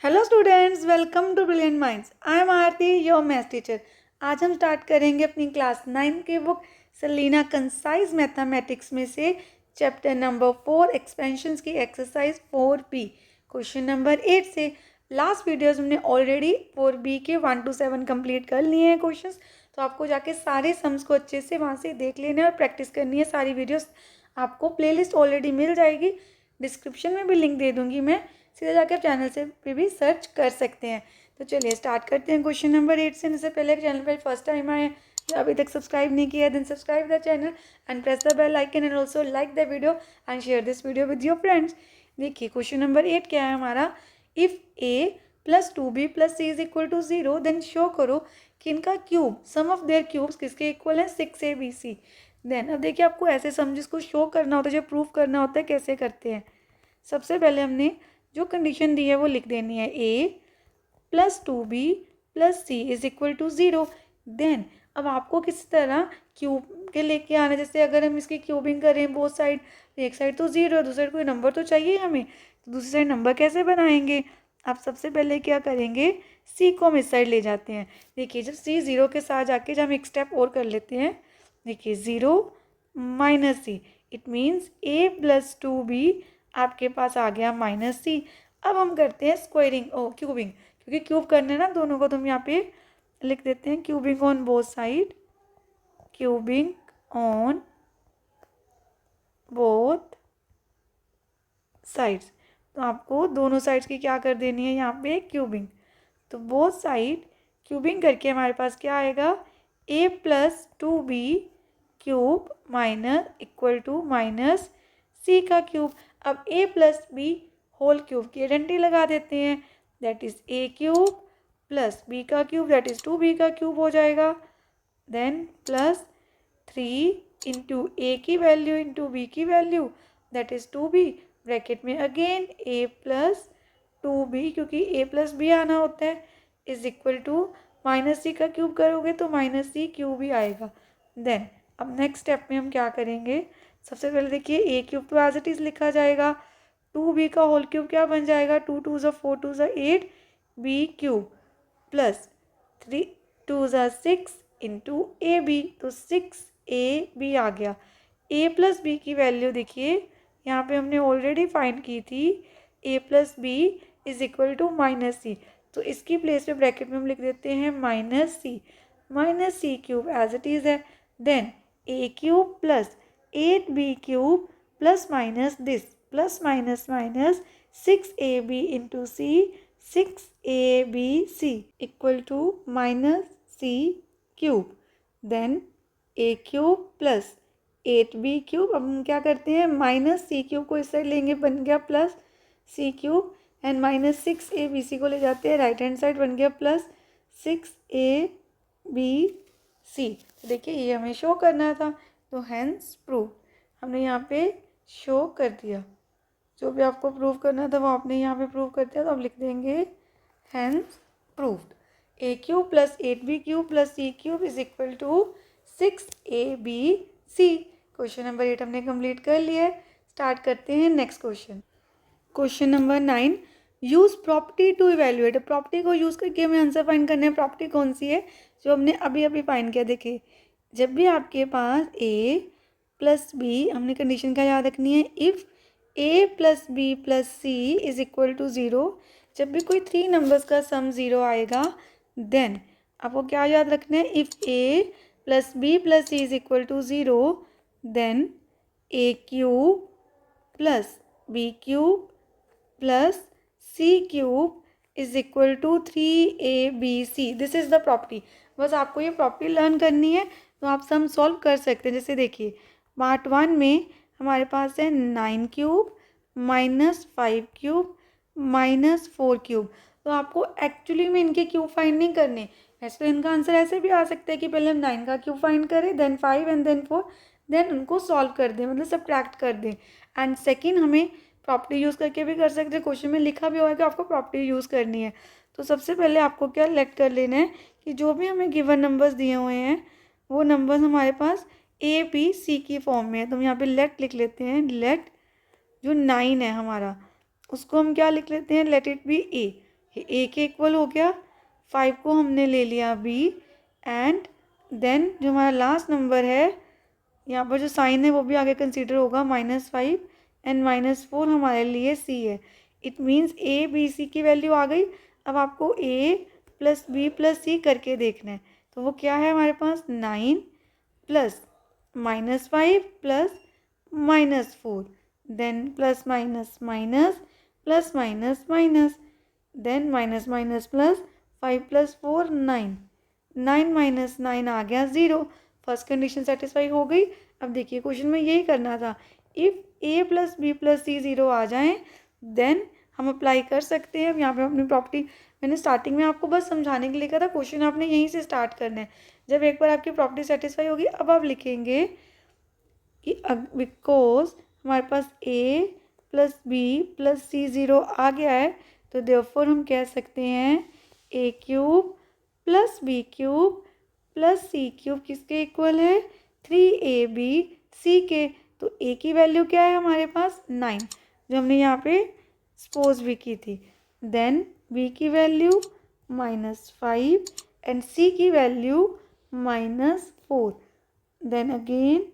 Hello students, welcome to brilliant minds. I am Aarti, your maths teacher. आज हम start करेंगे अपनी क्लास 9 की बुक सेलिना कंसाइज मैथमेटिक्स में से चैप्टर नंबर 4 एक्सपेंशंस की एक्सरसाइज 4B क्वेश्चन नंबर 8 से। लास्ट वीडियोस हमने ऑलरेडी 4B के 1 to 7 कंप्लीट कर लिए हैं क्वेश्चंस, तो आपको जाके सारे सम्स को अच्छे से वहाँ से देख लेना है और प्रैक्टिस करनी है। सारी वीडियोस आपको प्लेलिस्ट ऑलरेडी मिल जाएगी, डिस्क्रिप्शन में भी लिंक दे दूँगी मैं, सीधे जाकर आप चैनल से भी सर्च कर सकते हैं। तो चलिए स्टार्ट करते हैं क्वेश्चन नंबर 8 से। इससे पहले चैनल पर फर्स्ट टाइम आए या अभी तक सब्सक्राइब नहीं किया, then subscribe the channel and press the bell icon and also like the video and share this video with your friends. देखिए क्वेश्चन नंबर 8 क्या है हमारा। If a plus 2b plus c is equal to 0 then show करो कि इनका cube sum of their cubes किसके equal है 6abc। Then अब देखिए आपको ऐसे सम जिसको शो करना होता है, जो प्रूफ करना होता है, कैसे करते हैं। सबसे पहले हमने जो कंडीशन दी है वो लिख देनी है, a plus 2b plus c is equal to 0। Then अब आपको किस तरह क्यूब के लेके आना है। जैसे अगर हम इसकी क्यूबिंग करें बोथ साइड, एक साइड तो 0 है, दूसरी साइड कोई नंबर तो चाहिए हमें, तो दूसरी साइड नंबर कैसे बनाएंगे। आप सबसे पहले क्या करेंगे, c को हम इस साइड ले जाते हैं। देखिए जब c 0 के साथ जाके जब हम एक स्टेप और कर लेते हैं, देखिए 0 minus c, it means a plus 2b आपके पास आ गया माइनस c। अब हम करते हैं स्क्वायरिंग क्यूबिंग, क्योंकि क्यूब करने हैं ना दोनों को, तो हम यहाँ पे लिख देते हैं cubing on both side, cubing on both sides. तो आपको दोनों साइड्स की क्या कर देनी है यहाँ पे क्यूबिंग। तो बोथ साइड क्यूबिंग करके हमारे पास क्या आएगा, a plus 2b cube minus equal to minus c का क्यूब। अब a plus b whole cube की आइडेंटिटी लगा देते हैं, that is a cube plus b का क्यूब दैट इज 2b का क्यूब हो जाएगा। देन प्लस 3 इंटू a की वैल्यू इंटू b की value that is 2b, bracket में अगेन a प्लस 2b, क्योंकि a प्लस b आना होता है, is equal to minus c का क्यूब करोगे तो माइनस c क्यूब ही आएगा। देन अब नेक्स्ट स्टेप में हम क्या करेंगे, सबसे पहले देखिए a क्यूब तो एज इट इज़ लिखा जाएगा, 2b का होल क्यूब क्या बन जाएगा, 2 2 ज़ा 4 2 ज़ा 8 b क्यूब प्लस 3 2 ज़ा 6 इंटू ए बी, तो 6ab आ गया। a प्लस बी की वैल्यू देखिए यहाँ पे हमने ऑलरेडी फाइंड की थी, a plus B is equal to minus C, तो इसकी प्लेस पे ब्रैकेट में हम लिख देते हैं minus C cube as it is है। Then a cube plus 8b cube plus minus this, plus minus minus 6ab into C, 6abc equal to minus C cube. Then a cube plus 8b cube, अब हम क्या करते हैं minus C cube को इस side लेंगे, बन गया plus C cube, and minus 6abc को ले जाते हैं राइट हैंड साइड, बन गया प्लस 6abc। तो देखिए ये हमें शो करना था, तो हैंस प्रूव हमने यहाँ पे शो कर दिया। जो भी आपको प्रूव करना था वो आपने यहाँ पे प्रूव कर दिया, तो अब लिख देंगे hence proved, a cube plus 8b cube plus c cube is equal to 6abc। Question number 8 हमने कंप्लीट कर लिया है। स्टार्ट करते हैं next question. Question number 9, use property to evaluate. Property को यूज़ करके हमें आंसर फाइंड करना है। प्रॉपर्टी कौन सी है, जो हमने अभी अभी फाइंड किया। देखिए जब भी आपके पास a प्लस b, हमने कंडीशन क्या याद रखनी है, if a plus B plus C is equal to 0, जब भी कोई 3 नंबर्स का सम 0 आएगा, देन आपको क्या याद रखना है, if a plus B plus C is equal to 0 then a cube plus b cube plus c cube is equal to 3abc। This is the property. बस आपको ये प्रॉपर्टी लर्न करनी है तो आप सम सॉल्व कर सकते हैं। जैसे देखिए पार्ट 1 में हमारे पास है 9 cube minus 5 cube minus 4 cube, तो आपको एक्चुअली में इनके क्यूब फाइंड नहीं करने। ऐसे तो इनका आंसर ऐसे भी आ सकता है कि पहले हम 9 का क्यूब फाइंड करें, देन 5 एंड देन 4, देन उनको सॉल्व कर दें, मतलब सब्ट्रैक्ट कर दें। एंड सेकेंड हमें प्रॉपर्टी यूज़ करके भी कर सकते हैं। क्वेश्चन में लिखा भी होगा कि आपको प्रॉपर्टी यूज़ करनी है। तो सबसे पहले आपको क्या लेट कर लेना है कि जो भी हमें गिवन नंबर्स दिए हुए हैं वो नंबर्स हमारे पास ए बी सी की फॉर्म में है। तो हम यहाँ पे लेट लिख लेते हैं, लेट जो 9 है हमारा उसको हम क्या लिख लेते हैं, लेट इट बी ए। ए के इक्वल हो गया, 5 को हमने ले लिया बी, एंड देन जो हमारा लास्ट नंबर है यहाँ पर जो साइन है वो भी आगे कंसीडर होगा, -5 एंड -4 हमारे लिए सी है। It means A B C की वैल्यू आ गई। अब आपको A plus B plus C करके देखना है, तो वो क्या है हमारे पास 9 plus -5 plus -4, then plus minus minus plus minus minus, then minus minus plus 5 plus 4 9, 9 minus 9 आ गया 0। फर्स्ट कंडीशन सेटिस्फाई हो गई। अब देखिए क्वेश्चन में यही करना था, if A plus B plus C 0 आ जाएँ देन हम अप्लाई कर सकते हैं। अब यहाँ पे अपनी प्रॉपर्टी मैंने स्टार्टिंग में आपको बस समझाने के लिए कहा था, क्वेश्चन आपने यहीं से स्टार्ट करना है। जब एक बार आपकी प्रॉपर्टी सेटिस्फाई होगी अब आप लिखेंगे कि बिकॉज हमारे पास A plus B plus C 0 आ गया है, तो देयरफॉर हम कह सकते हैं A cube plus B cube plus C cube किसके इक्वल है 3ab सी के। तो ए की वैल्यू क्या है हमारे पास 9, जो हमने यहाँ पे सपोज भी की थी। देन बी की वैल्यू -5 एंड सी की value -4। Then again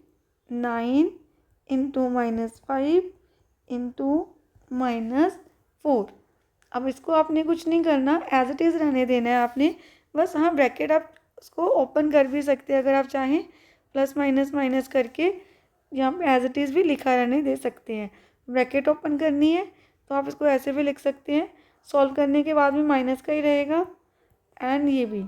9 into -5 into -4। अब इसको आपने कुछ नहीं करना, एज इट इज़ रहने देना है आपने। बस हाँ ब्रैकेट आप उसको ओपन कर भी सकते हैं अगर आप चाहें, प्लस माइनस माइनस करके यहाँ पे एज इट इज़ भी लिखा रहने दे सकते हैं। ब्रैकेट ओपन करनी है तो आप इसको ऐसे भी लिख सकते हैं, सॉल्व करने के बाद भी माइनस का ही रहेगा, एंड ये भी।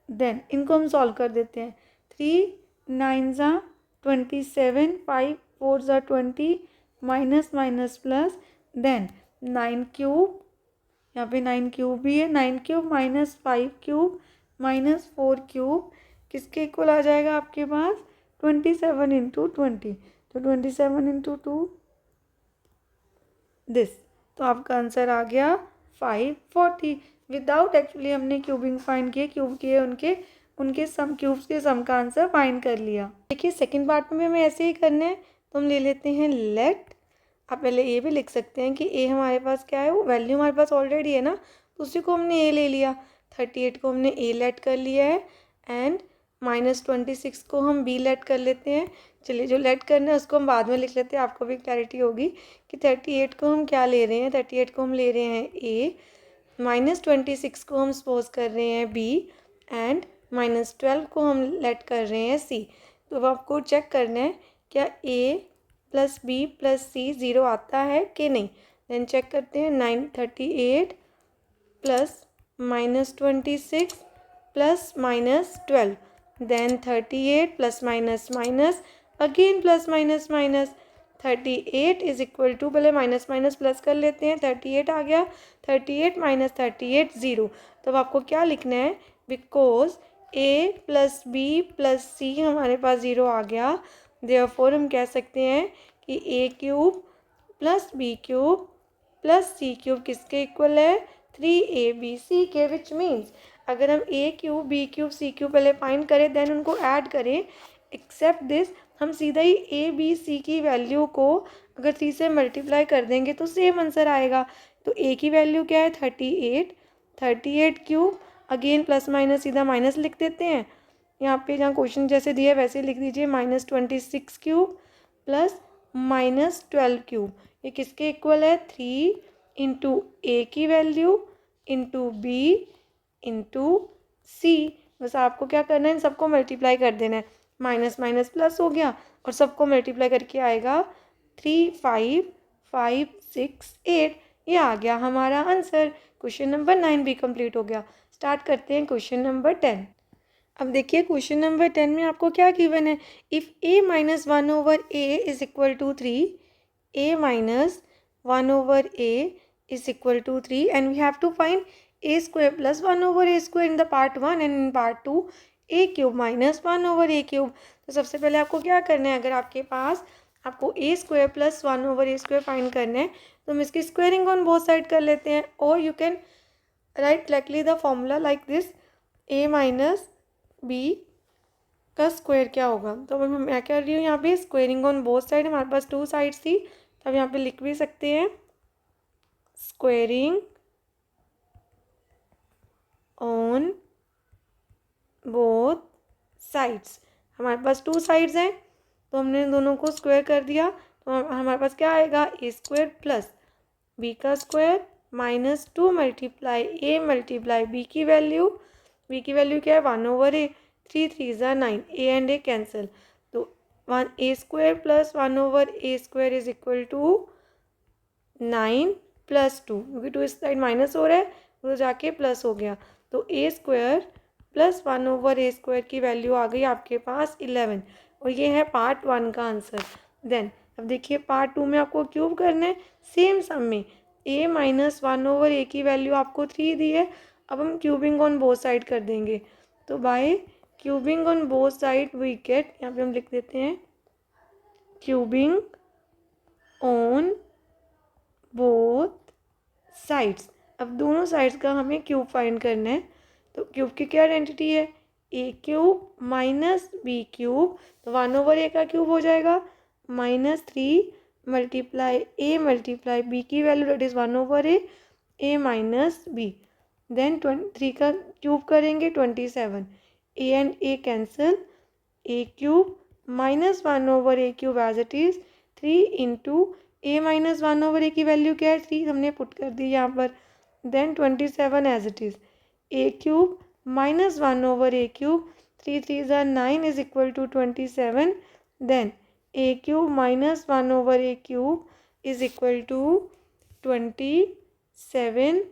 देन इनको हम सॉल्व कर देते हैं। 3 9 27, 5 4 20, minus minus plus, then 9 cube, यहाँ पे 9 क्यूब भी है, 9 क्यूब -5 क्यूब -4 क्यूब किसके इक्वल आ जाएगा आपके पास 27 इंटू 20, तो 27 इंटू 2 दिस। तो आपका आंसर आ गया 540। विदाउट एक्चुअली हमने क्यूबिंग फाइंड किए, क्यूब किए उनके सम क्यूब्स के सम का आंसर फाइंड कर लिया। देखिए सेकंड पार्ट में हमें ऐसे ही करना है, तो हम ले लेते हैं लेट। आप पहले ए भी लिख सकते हैं कि ए हमारे पास क्या है, वो वैल्यू हमारे पास ऑलरेडी है ना, तो उसी को हमने ए ले लिया। 38 को हमने ए लेट कर लिया है, एंड -26 को हम बी लेट कर लेते हैं। चलिए जो लेट करना है उसको हम बाद में लिख लेते हैं, आपको भी क्लैरिटी होगी कि 38 को हम क्या ले रहे हैं। 38 को हम ले रहे हैं ए, -26 को हम सपोज कर रहे हैं बी, एंड -12 को हम लेट कर रहे हैं सी। तो अब आपको चेक करना है क्या ए प्लस बी प्लस सी 0 आता है कि नहीं। देन चेक करते हैं, 38 plus -26 plus -12, then 38 plus minus minus again plus minus minus, 38 is equal to, पहले माइनस माइनस प्लस कर लेते हैं, 38 आ गया, 38 माइनस 38 0। तो अब आपको क्या लिखना है, because A plus B plus C हमारे पास 0 आ गया, देयरफॉर हम कह सकते हैं कि A cube plus B cube plus C cube किसके इक्वल है 3abc के, विच मीन्स अगर हम A cube B cube C cube पहले फाइंड करें देन उनको ऐड करें, एक्सेप्ट दिस हम सीधा ही ए बी सी की वैल्यू को अगर 3 से मल्टीप्लाई कर देंगे तो सेम आंसर आएगा। तो ए की वैल्यू क्या है 38, 38 क्यूब, अगेन प्लस माइनस सीधा माइनस लिख देते हैं, यहाँ पे जहाँ क्वेश्चन जैसे दिया है वैसे लिख दीजिए, -26 क्यूब प्लस -12 क्यूब, ये किसके इक्वल है 3 इंटू ए की वैल्यू इंटू बी इंटू सी। बस आपको क्या करना है, इन सबको मल्टीप्लाई कर देना है, माइनस माइनस प्लस हो गया और सबको मल्टीप्लाई करके आएगा 3 5 5 6 8, ये आ गया हमारा आंसर। क्वेश्चन नंबर 9 भी कंप्लीट हो गया। स्टार्ट करते हैं क्वेश्चन नंबर 10। अब देखिए क्वेश्चन नंबर 10 में आपको क्या गिवन है, if a minus 1/a is equal to 3, a minus 1/a is equal to 3 and we have to find a square plus 1/a square in the part 1 and in part 2 a cube minus 1/a cube। तो सबसे पहले आपको क्या करना है, अगर आपके पास आपको a square plus 1/a square find करना है तो हम इसकी स्क्वेयरिंग ऑन बोथ साइड कर लेते हैं, और you can write directly the formula like this, a minus b का स्क्वायर क्या होगा। तो अब मैं क्या कर रही हूँ यहाँ पे स्क्वेयरिंग ऑन बोथ साइड, हमारे पास 2 साइड्स थी तो अब यहाँ पे लिख भी सकते हैं स्क्वेयरिंग साइड्स। हमारे पास 2 साइड्स हैं तो हमने दोनों को स्क्वायर कर दिया, तो हमारे पास क्या आएगा, ए स्क्वायर प्लस बी का square minus 2 multiply A multiply B की वैल्यू क्या है 1/a, 3 3 ज़ा 9, ए एंड ए कैंसिल, तो 1 a square plus 1/a square is equal to 9 plus 2, क्योंकि 2 इस साइड माइनस हो रहा है तो जाके प्लस हो गया, तो ए स्क्वायर प्लस 1/a स्क्वायर की वैल्यू आ गई आपके पास 11, और ये है पार्ट 1 का आंसर। देन अब देखिए पार्ट 2 में आपको क्यूब करना है सेम सम में, a माइनस 1/a की वैल्यू आपको 3 दी है, अब हम क्यूबिंग ऑन बोथ साइड कर देंगे, तो by cubing on both side we get, यहाँ पे हम लिख देते हैं क्यूबिंग ऑन बोथ साइड्स। अब दोनों साइड्स का हमें क्यूब फाइंड करना है, तो क्यूब की क्या आइडेंटिटी है, A cube minus B cube, तो 1/a का क्यूब हो जाएगा minus 3 multiply A multiply B की value that is 1/a, A minus B, then 3 का क्यूब करेंगे 27, A and A cancel, A cube minus 1/a cube as it is 3 into A minus 1/a की value क्या है 3, हमने put कर दी यहाँ पर, then 27 as it is, A cube minus 1/a cube, 3 3 ज़ा 9 is equal to 27, then A cube minus 1/a cube is equal to 27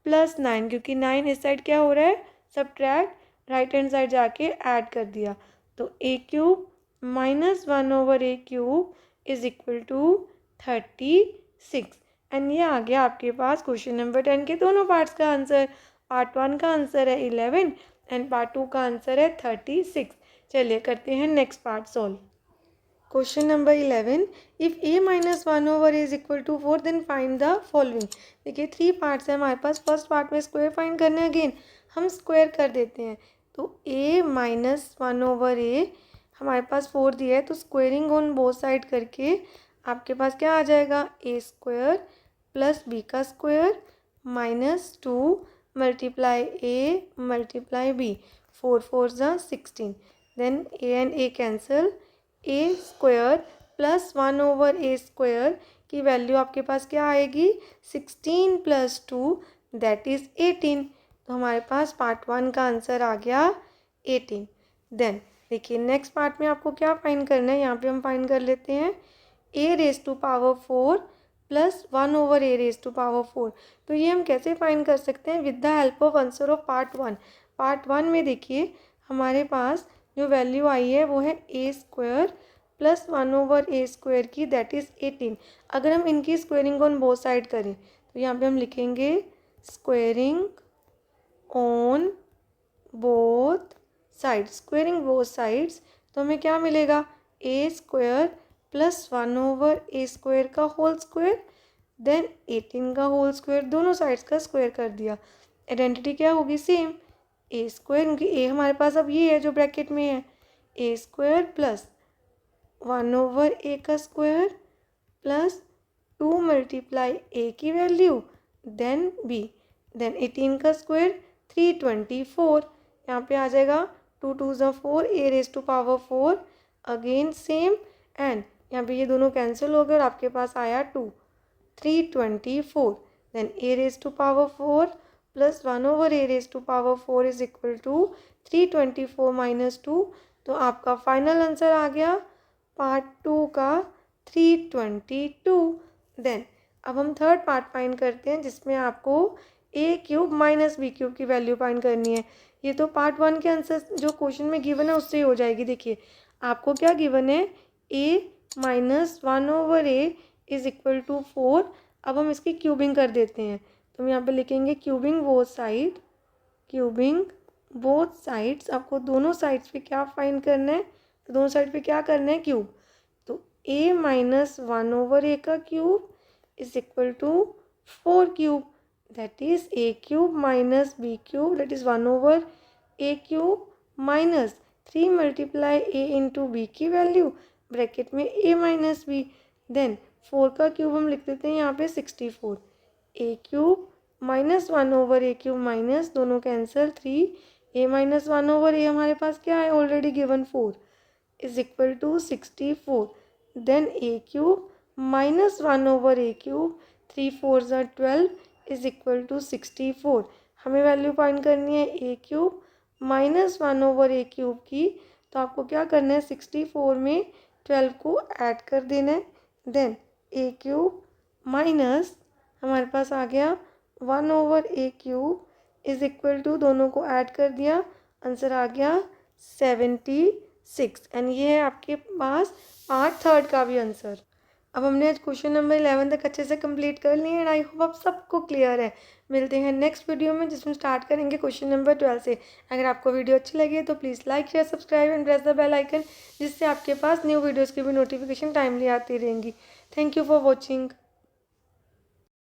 plus 9, क्योंकि 9 इस साइड क्या हो रहा है सब्ट्रैक्ट, राइट हैंड साइड जाके ऐड कर दिया, तो A cube minus 1/a cube is equal to 36, and ये आ गया आपके पास क्वेश्चन नंबर 10 के दोनों पार्ट्स का आंसर। पार्ट 1 का आंसर है 11 एंड पार्ट 2 का आंसर है 36। चलिए करते हैं next part solve. Question number 11, if a minus 1/a is equal to 4 then find the following. देखिए 3 पार्ट्स हैं हमारे पास, फर्स्ट पार्ट में स्क्वायर फाइंड करना है, अगेन हम स्क्वायर कर देते हैं, तो a माइनस 1/a हमारे पास 4 दिया है, तो स्क्वायरिंग ऑन बोथ साइड करके आपके पास क्या आ जाएगा, ए स्क्वायर प्लस बी का square minus 2 multiply A multiply B, 4 4 ज़ा 16, then A and A cancel, A square plus 1/a square की वैल्यू आपके पास क्या आएगी 16 प्लस 2 दैट इज़ 18, तो हमारे पास पार्ट 1 का आंसर आ गया 18। देन देखिए नेक्स्ट पार्ट में आपको क्या फाइंड करना है, यहाँ पे हम फाइंड कर लेते हैं a raise to power 4 plus 1/a raise to power 4, तो ये हम कैसे फाइंड कर सकते हैं with the help of answer of part 1। Part 1 में देखिए हमारे पास जो वैल्यू आई है वो है ए स्क्वायर प्लस 1/a स्क्वायर की दैट इज़ 18, अगर हम इनकी स्क्वायरिंग ऑन बोथ साइड करें तो यहाँ पे हम लिखेंगे squaring on both sides, squaring both sides, तो हमें क्या मिलेगा ए स्क्वायर प्लस 1/a स्क्वायर का होल स्क्वायर देन 18 का होल स्क्वायर, दोनों साइड्स का स्क्वायर कर दिया, आइडेंटिटी क्या होगी सेम ए स्क्वायर, क्योंकि ए हमारे पास अब ये है जो ब्रैकेट में है, ए स्क्वायर प्लस 1/a का स्क्वायर प्लस 2 मल्टीप्लाई ए की वैल्यू देन बी, देन 18 का स्क्वायर 324, यहाँ पे आ जाएगा 2 2 ज़ा 4 A raise to power 4, again same, and यहाँ पे ये दोनों कैंसिल हो गए और आपके पास आया 2 324, then a raise to power 4 plus 1/a raise to power 4 is equal to 324 minus 2, तो आपका फाइनल आंसर आ गया पार्ट 2 का 322। देन अब हम थर्ड पार्ट फाइंड करते हैं जिसमें आपको ए क्यूब माइनस बी क्यूब की वैल्यू फाइंड करनी है। ये तो पार्ट 1 के आंसर जो क्वेश्चन में गिवन है उससे ही हो जाएगी। देखिए आपको क्या गिवन है A minus 1/a is equal to 4, अब हम इसकी क्यूबिंग कर देते हैं, तो हम यहाँ पे लिखेंगे cubing both side, cubing both sides, आपको दोनों साइड्स पे क्या फाइंड करना है, तो दोनों साइड पे क्या करना है क्यूब, तो a माइनस 1/a का cube is equal to 4 cube that is a cube minus b cube that is 1/a cube minus 3 multiply a into b की वैल्यू ब्रैकेट में a माइनस b, देन 4 का cube हम लिख देते हैं यहाँ पे 64, a cube minus 1/a cube minus दोनों कैंसिल 3 ए माइनस 1/a हमारे पास क्या है already given 4 is equal to 64. Then A cube minus 1/a cube 3 4 ज़ा 12 इज इक्वल टू 64. हमें वैल्यू फाइंड करनी है A cube minus 1/a cube की. तो आपको क्या करना है 64 में 12 को ऐड कर देना है. देन ए क्यूब माइनस हमारे पास आ गया 1/a cube is equal to दोनों को ऐड कर दिया आंसर आ गया 76. एंड ये है आपके पास पार्ट थर्ड का भी आंसर. अब हमने आज क्वेश्चन नंबर 11 तक अच्छे से कंप्लीट कर लिए एंड आई होप आप सबको क्लियर है. मिलते हैं नेक्स्ट वीडियो में जिसमें स्टार्ट करेंगे क्वेश्चन नंबर 12 से. अगर आपको वीडियो अच्छी लगी है तो please like share subscribe and press the bell icon जिससे आपके पास न्यू वीडियोज़ की भी नोटिफिकेशन टाइमली आती रहेंगी. Thank you for watching.